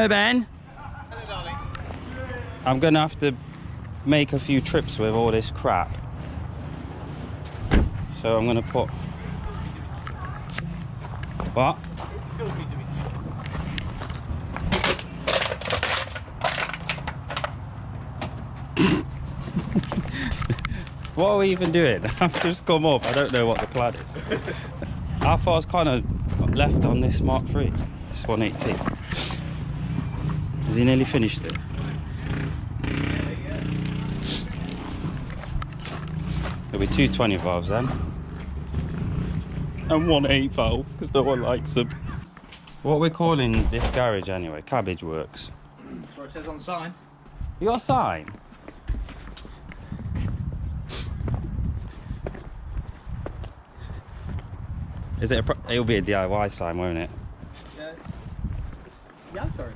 Hello, Ben. Hello, darling. I'm gonna have to make a few trips with all this crap. So I'm gonna put... What? What are we even doing? I've just come up. I don't know what the plan is. How far's kind of left on this Mark III? This 180. Has he nearly finished it? There'll be two 20 valves then. And one 8 valve, because no one likes them. What are we calling this garage anyway? Cabbageworx. That's what it says on the sign. You got a sign? Is it it'll be a DIY sign, won't it? Yeah, sorry,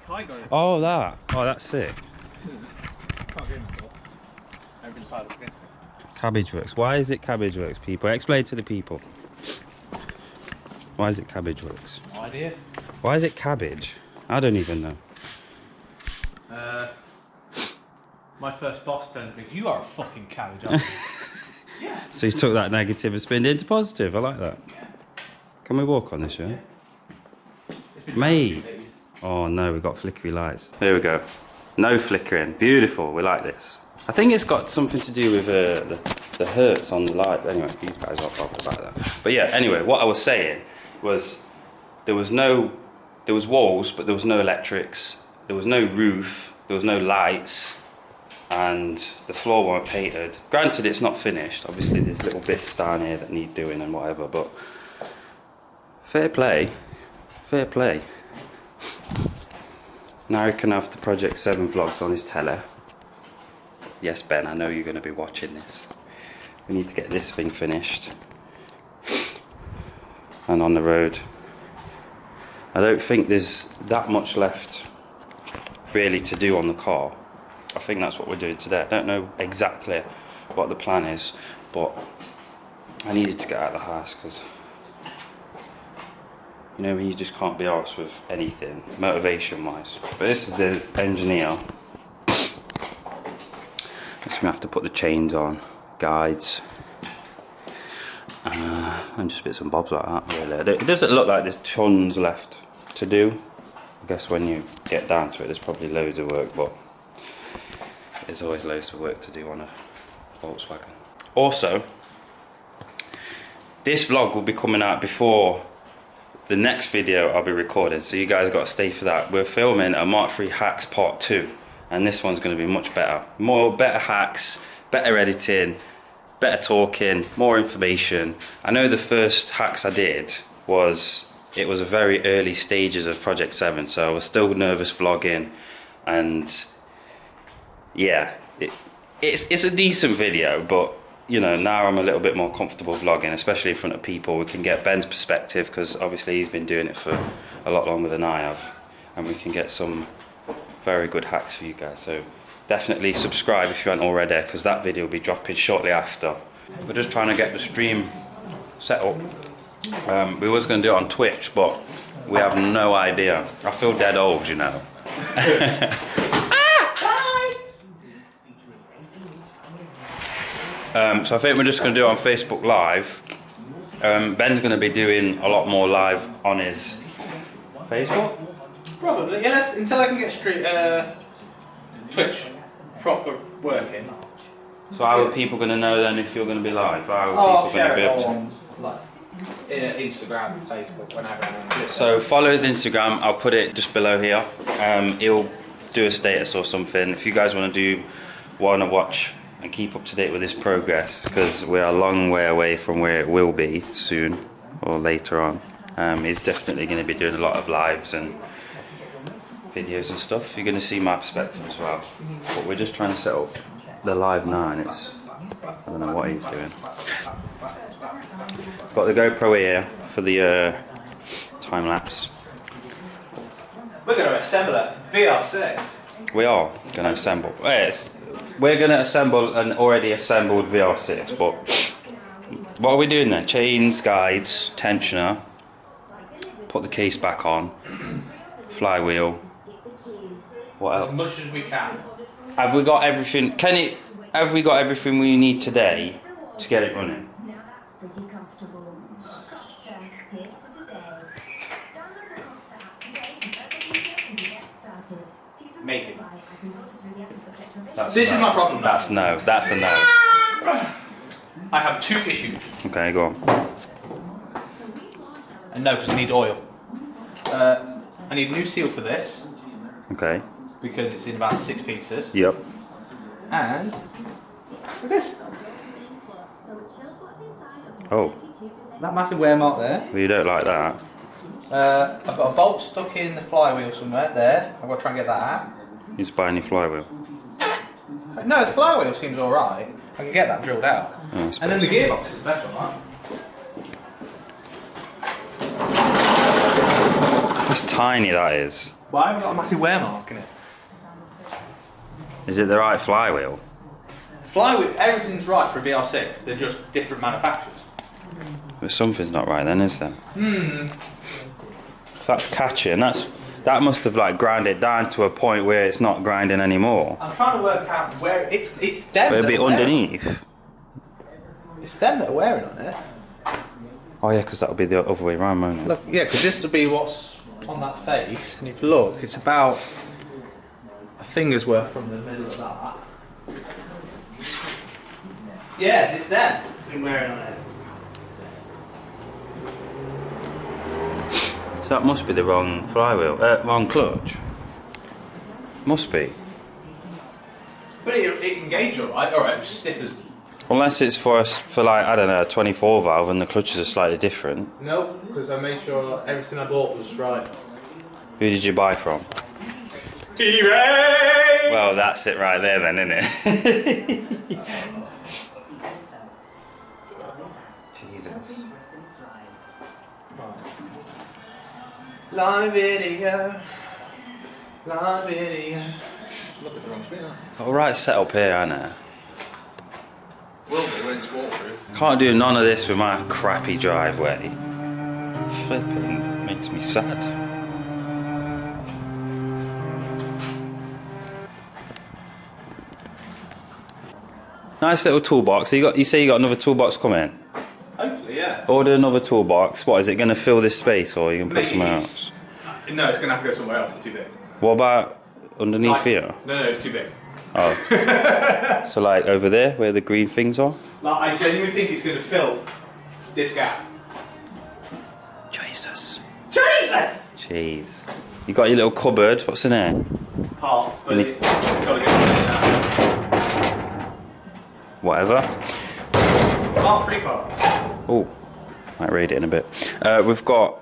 Cabbageworx. Oh, that. Oh, that's sick. Can't get in that door. Everything's piled up against me. Cabbageworx. Why is it Cabbageworx, people? Explain to the people. Why is it Cabbageworx? No idea. Why is it cabbage? I don't even know. My first boss turned to me, you are a fucking cabbage, aren't you? Yeah. So you took that negative and spinned it into positive. I like that. Yeah. Can we walk on this, yeah? Mate. Oh no, we've got flickery lights. There we go. No flickering. Beautiful. We like this. I think it's got something to do with the hertz on the light. Anyway, these guys aren't bothered about that. But yeah, anyway, what I was saying was there was walls, but there was no electrics. There was no roof. There was no lights. And the floor weren't painted. Granted, it's not finished. Obviously, there's little bits down here that need doing and whatever, but fair play. Fair play. Now he can have the Project 7 vlogs on his telly. Yes, Ben, I know you're going to be watching this. We need to get this thing finished. And on the road. I don't think there's that much left really to do on the car. I think that's what we're doing today. I don't know exactly what the plan is, but I needed to get out of the house because, you know, when you just can't be arsed with anything, motivation-wise. But this is the engineer. Guess we have to put the chains on, guides, and just bits and bobs like that, really. It doesn't look like there's tons left to do. I guess when you get down to it, there's probably loads of work, but there's always loads of work to do on a Volkswagen. Also, this vlog will be coming out before the next video I'll be recording, so you guys got to stay for that. We're filming a Mark III Hacks Part 2, and this one's going to be much better. Better hacks, better editing, better talking, more information. I know the first hacks I did was a very early stages of Project 7, so I was still nervous vlogging, and yeah, it's a decent video, but you know, now I'm a little bit more comfortable vlogging, especially in front of people. We can get Ben's perspective because obviously he's been doing it for a lot longer than I have, and we can get some very good hacks for you guys. So definitely subscribe if you haven't already, because that video will be dropping shortly after. We're just trying to get the stream set up. We was going to do it on Twitch, but we have no idea. I feel dead old, you know. So I think we're just going to do it on Facebook Live. Ben's going to be doing a lot more live on his Facebook. Probably, yeah, until I can get Twitch proper working. So how are people going to know then if you're going to be live? How are I'll people going share to be it able to... on like, Instagram, Facebook, whenever. So follow his Instagram, I'll put it just below here. He'll do a status or something. If you guys want to watch and keep up to date with his progress, because we're a long way away from where it will be soon or later on. He's definitely going to be doing a lot of lives and videos and stuff. You're going to see my perspective as well. But we're just trying to set up the live now, and I don't know what he's doing. Got the GoPro here for the time lapse. We're going to assemble a vr6. We are going to assemble. We're going to assemble an already assembled vr6, but what are we doing then? Chains, guides, tensioner, put the case back on, flywheel. What As else? much as we can. Have we got everything? Have we got everything we need today to get it running? Maybe. This is my problem now. That's no. That's a no. I have 2 issues. Okay, go on. And no, because I need oil. I need a new seal for this Okay. because it's in about 6 pieces. Yep. And look at this. Oh, That massive wear mark there. well, you don't like that. I've got a bolt stuck in the flywheel somewhere there. I've got to try and get that out. You just buy a new flywheel. No, the flywheel seems alright. I can get that drilled out. Oh, I And then the suppose. gearbox is better, right? That's tiny, that is. Why have I got a massive wear mark in it? Is it the right flywheel? Flywheel, everything's right for a vr6. They're just different manufacturers. But something's not right then, is there? If that's catching, that must have like ground it down to a point where it's not grinding anymore. I'm trying to work out where it's them. But it'll that be are wearing- underneath. It's them that are wearing on it. Oh yeah, because that'll be the other way around, won't it? Look, yeah, because this will be what's on that face, and if you look, it's about a finger's worth from the middle of that. Yeah, it's them been wearing on it. So that must be the wrong flywheel, wrong clutch. Must be. But it can gauge alright. Alright, it's stiff as. Unless it's for like, I don't know, a 24 valve and the clutches are slightly different. No, because I made sure everything I bought was right. Who did you buy from? eBay! Well, that's it right there then, isn't it? Jesus. Live video. Live video. Look at the wrong screen, Alright setup here, ain't it? Will be when it's waterproof. Can't do none of this with my crappy driveway. Flipping makes me sad. Nice little toolbox. You say you got another toolbox coming? Hopefully, yeah. Order another toolbox. What is it going to fill this space, or are you going to put Maybe somewhere it's- else? No, it's going to have to go somewhere else. It's too big. What about underneath Like- here? No, it's too big. Oh, so like over there where the green things are? Like, I genuinely think it's going to fill this gap. Jesus. Jesus! Jeez. You got your little cupboard. What's in there? Parts, but Any- it's got to go now. Whatever. Part 3 parts. Oh, might read it in a bit. We've got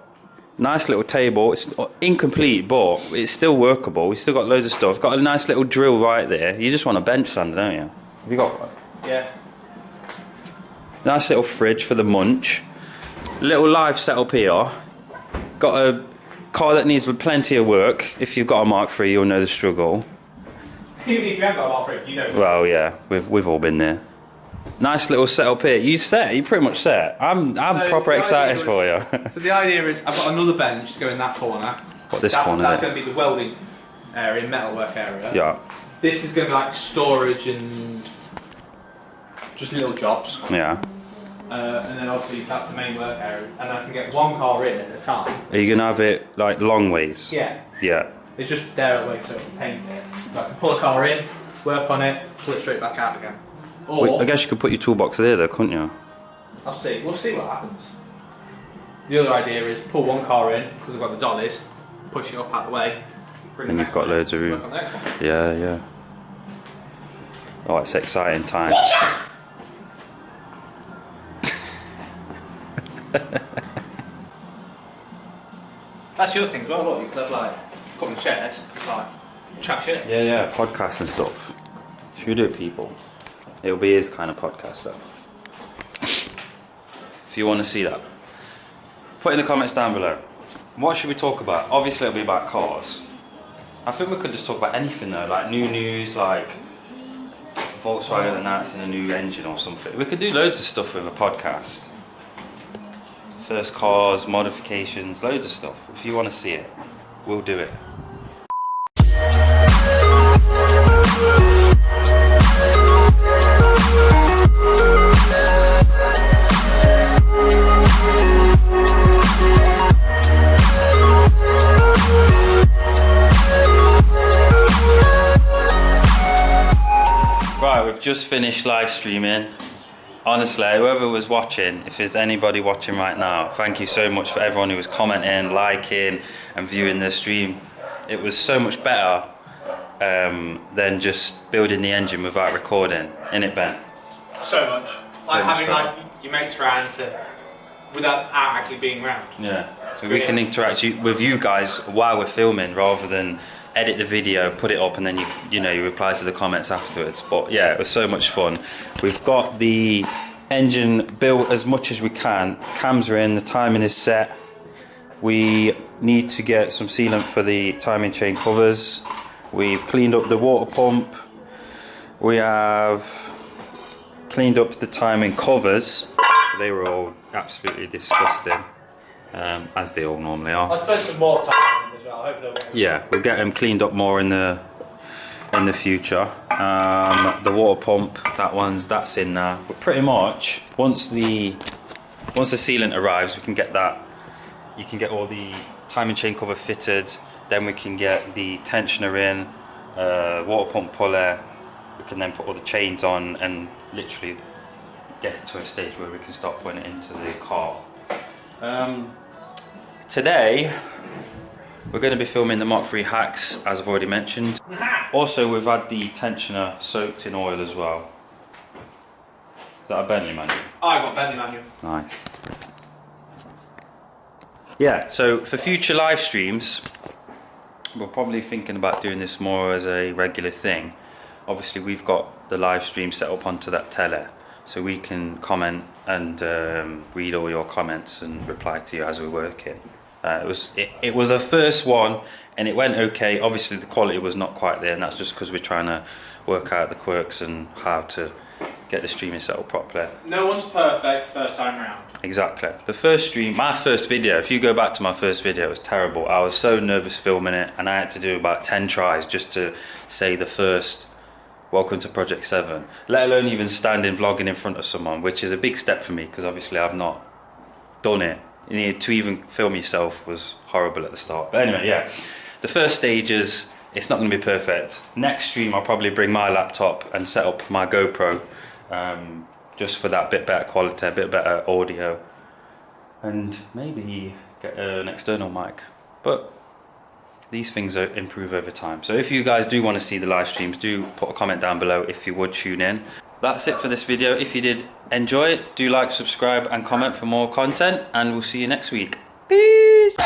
nice little table. It's incomplete, but it's still workable. We've still got loads of stuff. Got a nice little drill right there. You just want a bench sander, don't you? Have you got one? Yeah. Nice little fridge for the munch. Little live setup here. Got a car that needs plenty of work. If you've got a Mark III, you'll know the struggle. Even if you haven't got a Mark III, you know. Well, yeah, we've all been there. Nice little setup here. You pretty much set. I'm So proper the excited idea for is- you. So the idea is, I've got another bench to go in that corner. What, this corner That's there? going to be the welding area, metalwork area. Yeah, This is going to be like storage and just little jobs. yeah. And then obviously that's the main work area. And I can get one car in at a time. Are you gonna have it like long ways? Yeah. Yeah. It's just there at the way so I can paint it. So I can pull a car in, work on it, pull it straight back out again. Or, Well, I guess you could put your toolbox there though, couldn't you? I'll see. We'll see what happens. The other idea is pull one car in, because I've got the dollies, push it up out the way. Bring And the you've got next one in, loads of room. work on the next one. Yeah, yeah. Oh, it's exciting time. That's your thing as well, look, you could have like a couple of chairs, like chat shit. Yeah, yeah, podcasts and stuff. Should we do it, people? It'll be his kind of podcast though. If you want to see that, put in the comments down below. What should we talk about? Obviously it'll be about cars. I think we could just talk about anything though, like new news, like Volkswagen announcing a new engine or something. We could do loads of stuff with a podcast. First cars, modifications, loads of stuff. If you want to see it, we'll do it. Right, we've just finished live streaming. Honestly, whoever was watching, if there's anybody watching right now, thank you so much for everyone who was commenting, liking and viewing the stream. It was so much better than just building the engine without recording, innit, Ben? So much. Like having like your mates round without actually being round. Yeah, so we can interact with you guys while we're filming rather than edit the video, put it up, and then you reply to the comments afterwards. But yeah, it was so much fun. We've got the engine built as much as we can. Cams are in, the timing is set. We need to get some sealant for the timing chain covers. We've cleaned up the water pump. We have cleaned up the timing covers. They were all absolutely disgusting, as they all normally are. I'll spend some more time on them as well. I hope they'll get Yeah, we'll get them cleaned up more in the future. The water pump, that's in now. But pretty much once the sealant arrives, we can get that. You can get all the timing chain cover fitted. Then we can get the tensioner in, water pump puller. We can then put all the chains on and literally get it to a stage where we can start putting it into the car. Today we're going to be filming the MK3 hacks, as I've already mentioned. Also, we've had the tensioner soaked in oil as well. Is that a Bentley manual? I got Bentley manual. Nice. Yeah, so for future live streams, we're probably thinking about doing this more as a regular thing. Obviously, we've got the live stream set up onto that telly, so we can comment and read all your comments and reply to you as we're working. It was a first one and it went okay. Obviously the quality was not quite there, and that's just because we're trying to work out the quirks and how to get the streaming set up properly. No one's perfect first time round. Exactly. The first stream, my first video, if you go back to my first video, it was terrible. I was so nervous filming it and I had to do about 10 tries just to say the first "Welcome to Project 7", let alone even standing vlogging in front of someone, which is a big step for me because obviously I've not done it. To even film yourself was horrible at the start. But anyway, yeah, the first stages, it's not going to be perfect. Next stream I'll probably bring my laptop and set up my GoPro just for that bit better quality, a bit better audio, and maybe get an external mic. But these things improve over time. So if you guys do want to see the live streams, do put a comment down below if you would tune in. That's it for this video. If you did enjoy it, do like, subscribe and comment for more content, and we'll see you next week. Peace!